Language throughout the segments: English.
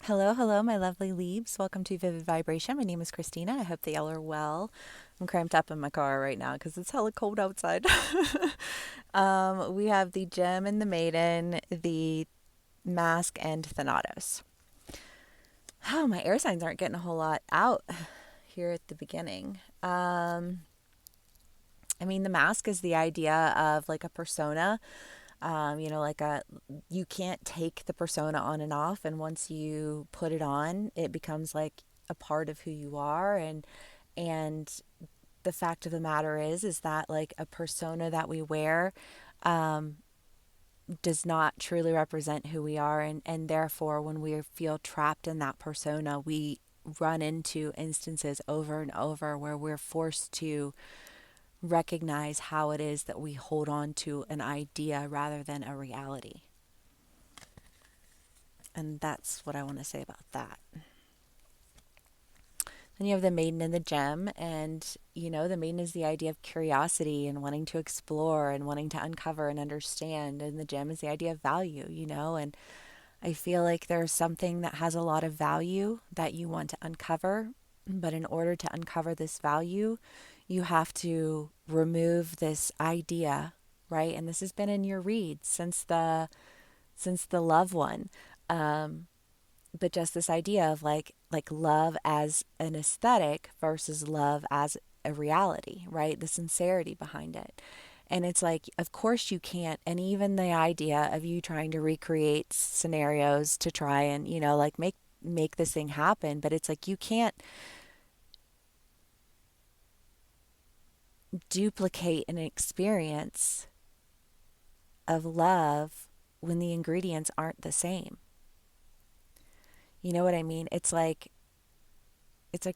Hello, hello, my lovely leaves. Welcome to Vivid Vibration. My name is Christina. I hope that y'all are well. I'm cramped up in my car right now because it's hella cold outside. We have the Gem and the Maiden, the Mask, and Thanatos. Oh, my air signs aren't getting a whole lot out here at the beginning. The mask is the idea of like a persona. Like you can't take the persona on and off, and once you put it on, it becomes like a part of who you are. And the fact of the matter is that like a persona that we wear um, does not truly represent who we are, and therefore, when we feel trapped in that persona, we run into instances over and over where we're forced to recognize how it is that we hold on to an idea rather than a reality. And that's what I want to say about that. Then you have the maiden and the gem. And, the maiden is the idea of curiosity and wanting to explore and wanting to uncover and understand. And the gem is the idea of value. And I feel like there's something that has a lot of value that you want to uncover. But in order to uncover this value, you have to remove this idea, right? And this has been in your read since the loved one. Um, but just this idea of like love as an aesthetic versus love as a reality, right? The sincerity behind it. And it's like, of course you can't. And even the idea of you trying to recreate scenarios to try and, like make this thing happen, but it's like you can't duplicate an experience of love when the ingredients aren't the same. You know what I mean? It's like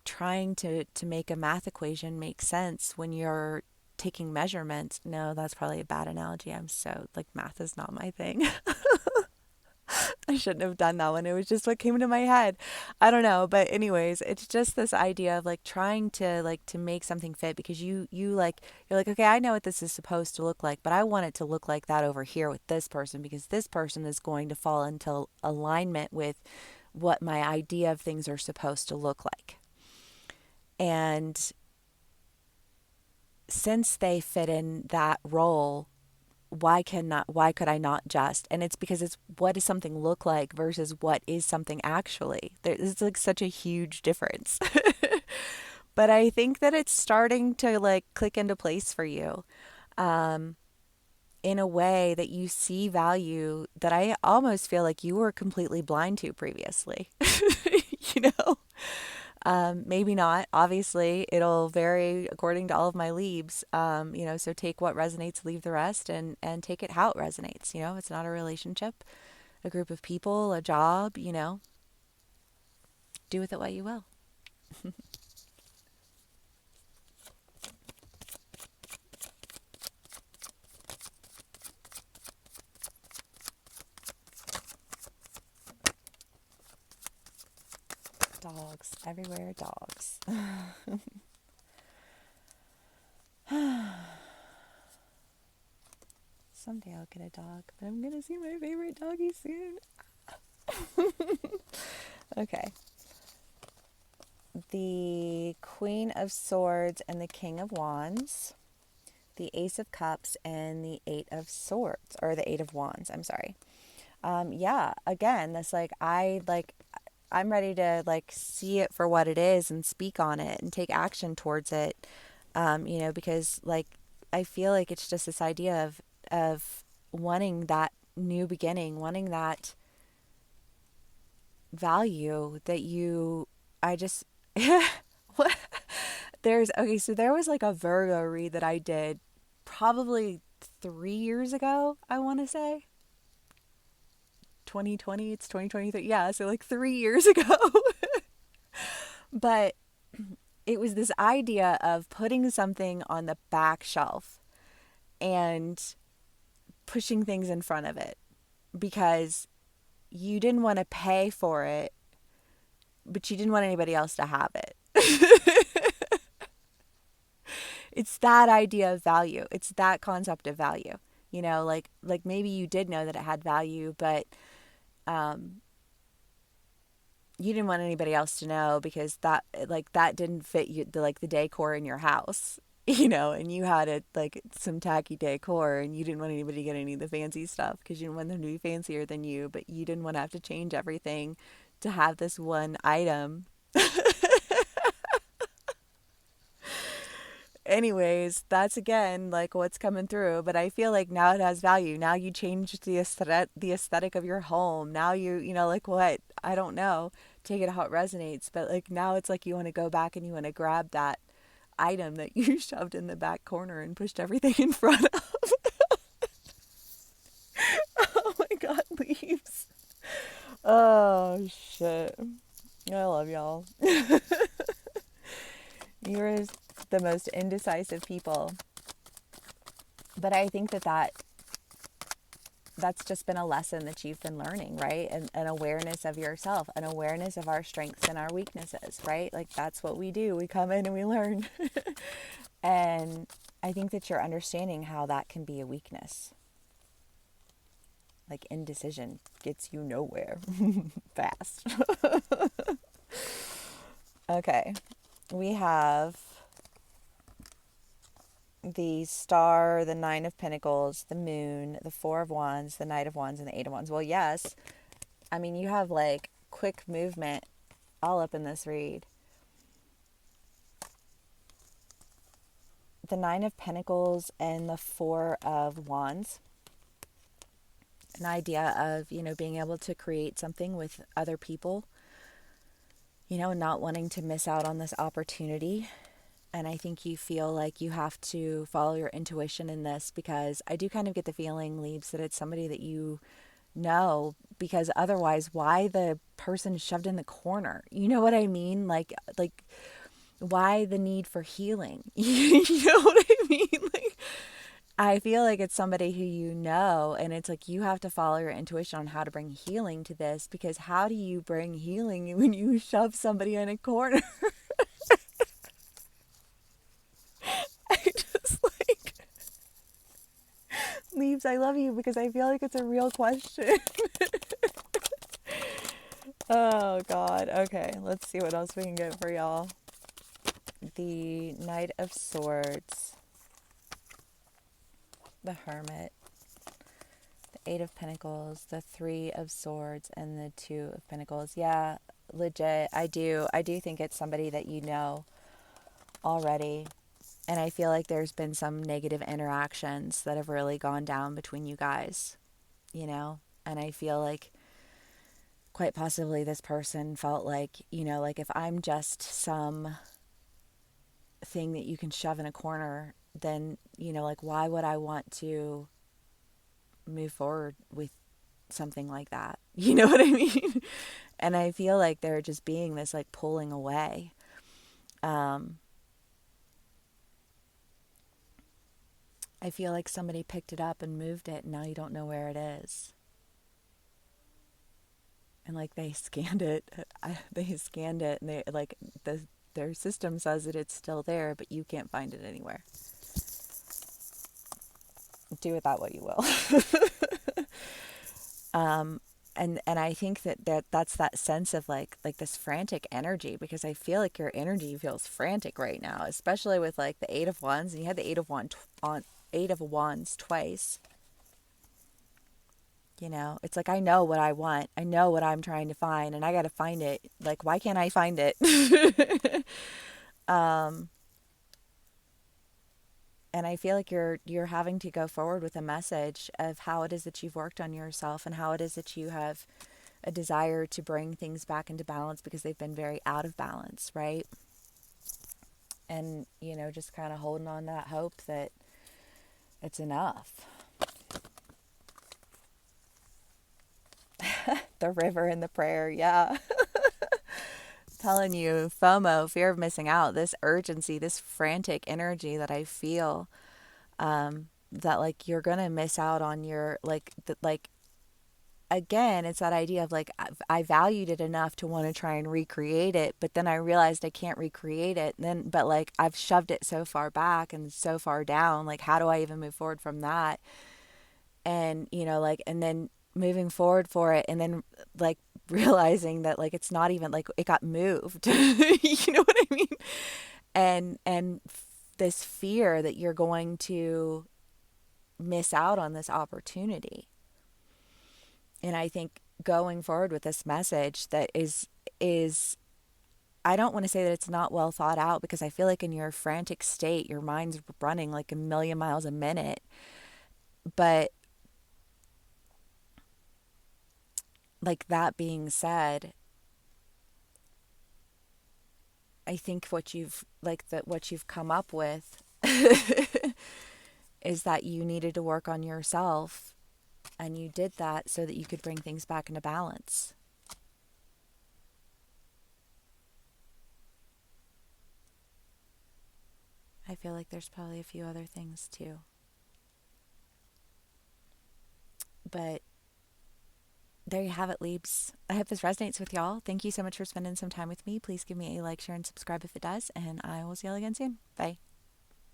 trying to make a math equation make sense when you're taking measurements. No, that's probably a bad analogy. I'm so like math is not my thing. I shouldn't have done that one. It was just what came into my head. I don't know, but anyways, it's just this idea of like trying to make something fit because you're like, okay, I know what this is supposed to look like, but I want it to look like that over here with this person because this person is going to fall into alignment with what my idea of things are supposed to look like. And since they fit in that role, why could I not just? And it's because it's what does something look like versus what is something actually. There's like such a huge difference. But I think that it's starting to like click into place for you. Um, in a way that you see value that I almost feel like you were completely blind to previously. you know? Maybe not. Obviously, it'll vary according to all of my leaves. So take what resonates, leave the rest, and take it how it resonates. It's not a relationship, a group of people, a job. Do with it what you will. Dogs everywhere, dogs. Someday I'll get a dog, but I'm gonna see my favorite doggy soon. Okay. The Queen of Swords and the King of Wands, the Ace of Cups, and the Eight of Swords, or the Eight of Wands. I'm sorry. Yeah, again, that's I'm ready to like see it for what it is and speak on it and take action towards it. Because like I feel like it's just this idea of wanting that new beginning, wanting that value that you I just what there's okay, so there was like a Virgo read that I did probably 3 years ago, I want to say. 2020, it's 2023. Yeah, so like 3 years ago. But it was this idea of putting something on the back shelf and pushing things in front of it because you didn't want to pay for it, but you didn't want anybody else to have it. It's that idea of value. It's that concept of value. Like maybe you did know that it had value, but um you didn't want anybody else to know because that like that didn't fit you the decor in your house. And you had it like some tacky decor and you didn't want anybody to get any of the fancy stuff because you didn't want them to be fancier than you, but you didn't want to have to change everything to have this one item. Anyways, that's again like what's coming through, but I feel like now it has value. Now you changed the aesthetic of your home. Now like what? I don't know. Take it how it resonates, but like now it's like you want to go back and you want to grab that item that you shoved in the back corner and pushed everything in front of. Oh my god, leaves. Oh shit. I love y'all. You're the most indecisive people. But I think that's just been a lesson that you've been learning, right? And an awareness of yourself, an awareness of our strengths and our weaknesses, right? Like that's what we do. We come in and we learn. And I think that you're understanding how that can be a weakness. Like indecision gets you nowhere fast. Okay. We have the star, the nine of pentacles, the moon, the four of wands, the knight of wands, and the eight of wands. Well, yes. I mean, you have like quick movement all up in this read. The nine of pentacles and the four of wands. An idea of, being able to create something with other people, not wanting to miss out on this opportunity. And I think you feel like you have to follow your intuition in this because I do kind of get the feeling, Leaves, that it's somebody that you know, because otherwise, why the person shoved in the corner? You know what I mean? Like, why the need for healing? You know what I mean? Like, I feel like it's somebody who you know, and it's like you have to follow your intuition on how to bring healing to this because how do you bring healing when you shove somebody in a corner? I just like, Leaves, I love you because I feel like it's a real question. Oh, God. Okay, let's see what else we can get for y'all. The Knight of Swords, the Hermit, the Eight of Pentacles, the Three of Swords, and the Two of Pentacles. Yeah, legit. I do think it's somebody that you know already. And I feel like there's been some negative interactions that have really gone down between you guys, And I feel like quite possibly this person felt like, like if I'm just some thing that you can shove in a corner, then, like why would I want to move forward with something like that? You know what I mean? And I feel like they're just being this like pulling away. I feel like somebody picked it up and moved it and now you don't know where it is. And like they scanned it, and they like their system says that it's still there, but you can't find it anywhere. Do with that what you will. And I think that's that sense of like this frantic energy because I feel like your energy feels frantic right now, especially with like the Eight of Wands, and you had the Eight of Wands twice. It's like I know what I want. I know what I'm trying to find, and I got to find it. Like, why can't I find it? And I feel like you're having to go forward with a message of how it is that you've worked on yourself and how it is that you have a desire to bring things back into balance because they've been very out of balance, right? And, just kind of holding on to that hope that it's enough. The river and the prayer, yeah. Telling you, FOMO, fear of missing out, this urgency, this frantic energy that I feel, that like you're gonna miss out on your again, it's that idea of like I valued it enough to want to try and recreate it, but then I realized I can't recreate it. But like I've shoved it so far back and so far down. Like how do I even move forward from that? And and then moving forward for it, and then like realizing that like it's not even like it got moved. You know what I mean? And this fear that you're going to miss out on this opportunity. And I think going forward with this message that is I don't want to say that it's not well thought out, because I feel like in your frantic state your mind's running like a million miles a minute. But like that being said, I think what you've come up with is that you needed to work on yourself, and you did that so that you could bring things back into balance. I feel like there's probably a few other things too. But there you have it, Leaps. I hope this resonates with y'all. Thank you so much for spending some time with me. Please give me a like, share, and subscribe if it does, and I will see y'all again soon. Bye.